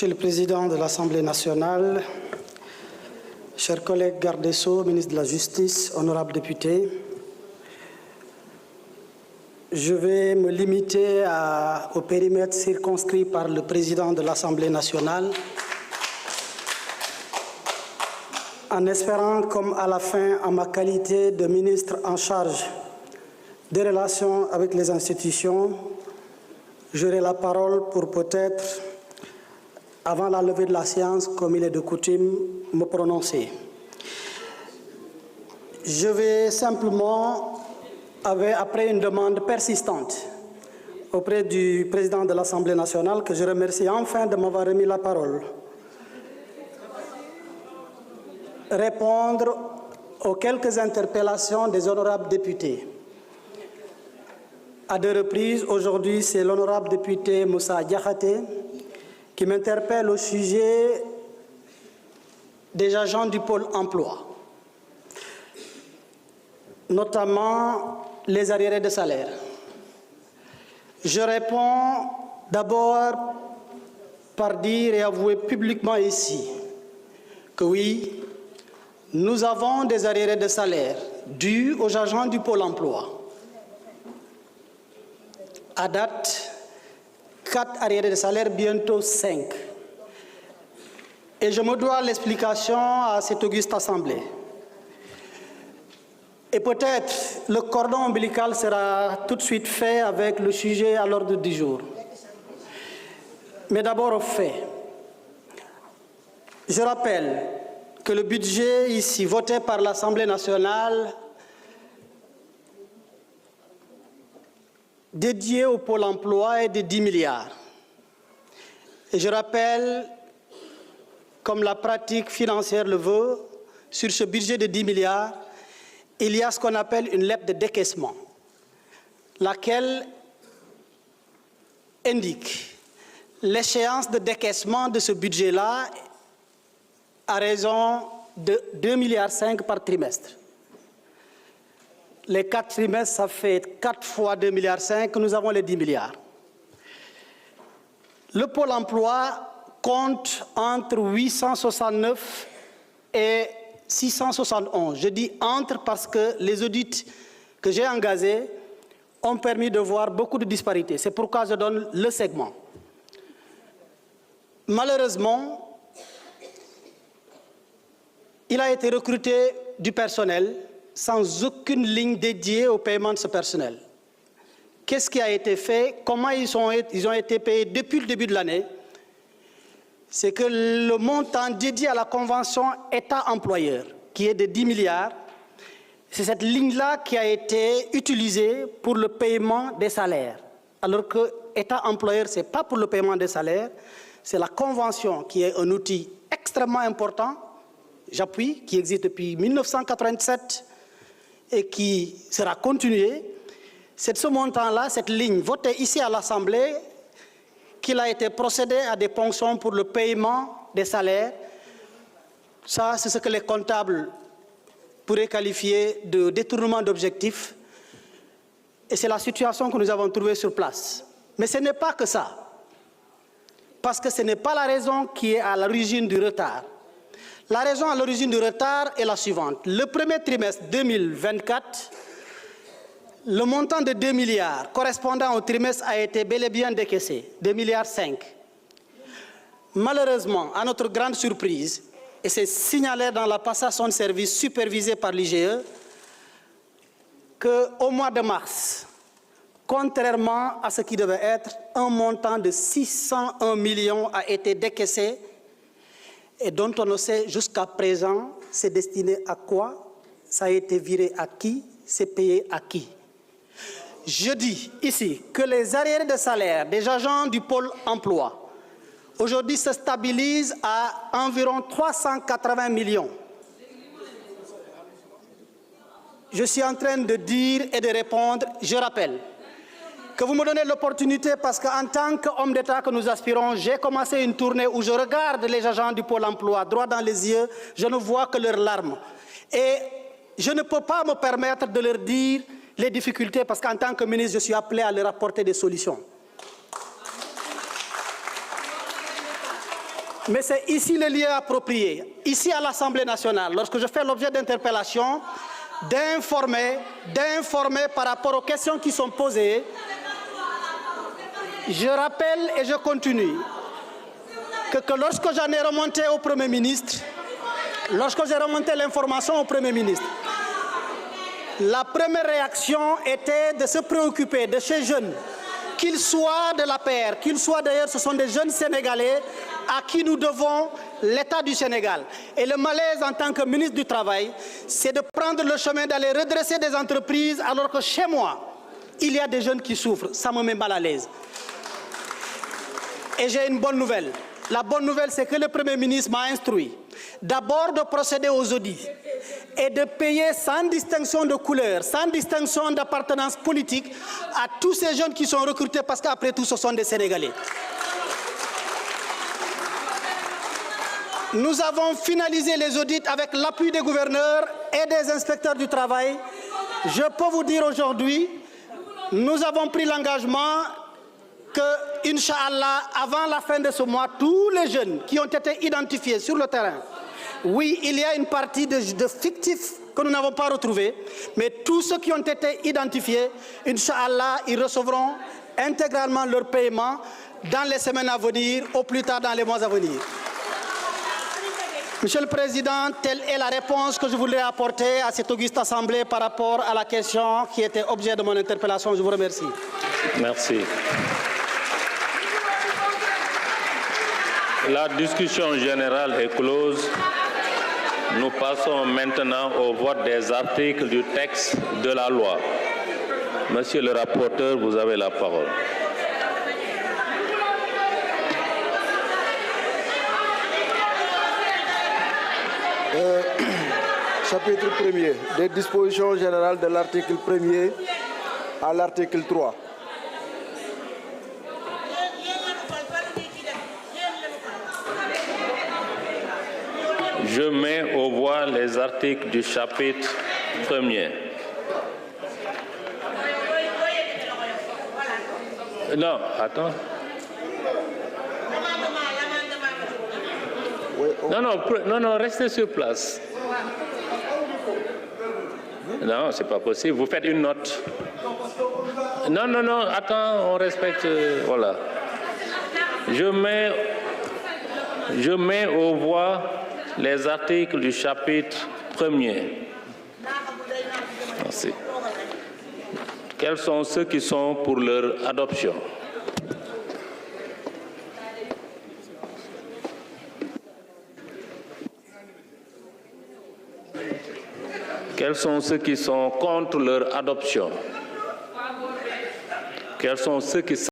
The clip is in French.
Monsieur le Président de l'Assemblée nationale, chers collègues garde des Sceaux, ministre de la Justice, honorables députés, je vais me limiter au périmètre circonscrit par le Président de l'Assemblée nationale, en espérant, comme à la fin, en ma qualité de ministre en charge des relations avec les institutions, j'aurai la parole pour peut-être, avant la levée de la séance, comme il est de coutume, me prononcer. Je vais simplement, après une demande persistante auprès du Président de l'Assemblée nationale, que je remercie enfin de m'avoir remis la parole, répondre aux quelques interpellations des honorables députés. À deux reprises, aujourd'hui, c'est l'honorable député Moussa Diakhaté qui m'interpelle au sujet des agents du pôle emploi, notamment les arriérés de salaire. Je réponds d'abord par dire et avouer publiquement ici que oui, nous avons des arriérés de salaire dus aux agents du pôle emploi. À date, 4 arriérés de salaire, bientôt 5. Et je me dois l'explication à cette auguste assemblée. Et peut-être le cordon ombilical sera tout de suite fait avec le sujet à l'ordre du jour. Mais d'abord aux faits. Je rappelle que le budget ici voté par l'Assemblée nationale dédié au pôle emploi est de 10 milliards. Et je rappelle, comme la pratique financière le veut, sur ce budget de 10 milliards, il y a ce qu'on appelle une lettre de décaissement, laquelle indique l'échéance de décaissement de ce budget-là à raison de 2,5 milliards par trimestre. Les 4 trimestres, ça fait 4 fois 2,5 milliards, nous avons les 10 milliards. Le Pôle emploi compte entre 869 et 671. Je dis entre parce que les audits que j'ai engagés ont permis de voir beaucoup de disparités. C'est pourquoi je donne le segment. Malheureusement, il a été recruté du personnel sans aucune ligne dédiée au paiement de ce personnel. Qu'est-ce qui a été fait? Comment ils ont été payés depuis le début de l'année? C'est que le montant dédié à la convention État-employeur, qui est de 10 milliards, c'est cette ligne-là qui a été utilisée pour le paiement des salaires. Alors que État-employeur, ce n'est pas pour le paiement des salaires, c'est la convention qui est un outil extrêmement important, j'appuie, qui existe depuis 1987 et qui sera continué. C'est ce montant-là, cette ligne votée ici à l'Assemblée, qu'il a été procédé à des ponctions pour le paiement des salaires. Ça, c'est ce que les comptables pourraient qualifier de détournement d'objectifs. Et c'est la situation que nous avons trouvée sur place. Mais ce n'est pas que ça. Parce que ce n'est pas la raison qui est à l'origine du retard. La raison à l'origine du retard est la suivante. Le premier trimestre 2024, le montant de 2 milliards correspondant au trimestre a été bel et bien décaissé, 2,5 milliards. Malheureusement, à notre grande surprise, et c'est signalé dans la passation de service supervisée par l'IGE, qu'au mois de mars, contrairement à ce qui devait être, un montant de 601 millions a été décaissé et dont on ne sait jusqu'à présent c'est destiné à quoi, ça a été viré à qui, c'est payé à qui. Je dis ici que les arriérés de salaire des agents du pôle emploi aujourd'hui se stabilisent à environ 380 millions. Je suis en train de dire et de répondre, je rappelle, que vous me donnez l'opportunité parce qu'en tant qu'homme d'État que nous aspirons, j'ai commencé une tournée où je regarde les agents du pôle emploi droit dans les yeux, je ne vois que leurs larmes. Et je ne peux pas me permettre de leur dire les difficultés parce qu'en tant que ministre, je suis appelé à leur apporter des solutions. Mais c'est ici le lieu approprié, ici à l'Assemblée nationale, lorsque je fais l'objet d'interpellations, d'informer par rapport aux questions qui sont posées. Je rappelle et je continue que lorsque j'en ai remonté au Premier ministre, lorsque j'ai remonté l'information au Premier ministre, la première réaction était de se préoccuper de ces jeunes, qu'ils soient de l'APR, qu'ils soient d'ailleurs, ce sont des jeunes Sénégalais à qui nous devons l'État du Sénégal. Et le malaise en tant que ministre du Travail, c'est de prendre le chemin d'aller redresser des entreprises alors que chez moi, il y a des jeunes qui souffrent. Ça me met mal à l'aise. Et j'ai une bonne nouvelle. La bonne nouvelle, c'est que le Premier ministre m'a instruit d'abord de procéder aux audits et de payer sans distinction de couleur, sans distinction d'appartenance politique à tous ces jeunes qui sont recrutés parce qu'après tout, ce sont des Sénégalais. Nous avons finalisé les audits avec l'appui des gouverneurs et des inspecteurs du travail. Je peux vous dire aujourd'hui, nous avons pris l'engagement que, Inch'Allah, avant la fin de ce mois, tous les jeunes qui ont été identifiés sur le terrain, oui, il y a une partie de fictifs que nous n'avons pas retrouvés, mais tous ceux qui ont été identifiés, Inch'Allah, ils recevront intégralement leur paiement dans les semaines à venir, au plus tard dans les mois à venir. Monsieur le Président, telle est la réponse que je voulais apporter à cette auguste Assemblée par rapport à la question qui était objet de mon interpellation. Je vous remercie. Merci. La discussion générale est close. Nous passons maintenant au vote des articles du texte de la loi. Monsieur le rapporteur, vous avez la parole. Chapitre 1er, des dispositions générales de l'article 1er à l'article 3. Je mets aux voix les articles du chapitre 1er. Non, attends. Non, restez sur place. Non, c'est pas possible. Vous faites une note. Non, attends, on respecte. Voilà. Je mets aux voix les articles du chapitre 1er. Merci. Quels sont ceux qui sont pour leur adoption? Quels sont ceux qui sont contre leur adoption? Quels sont ceux qui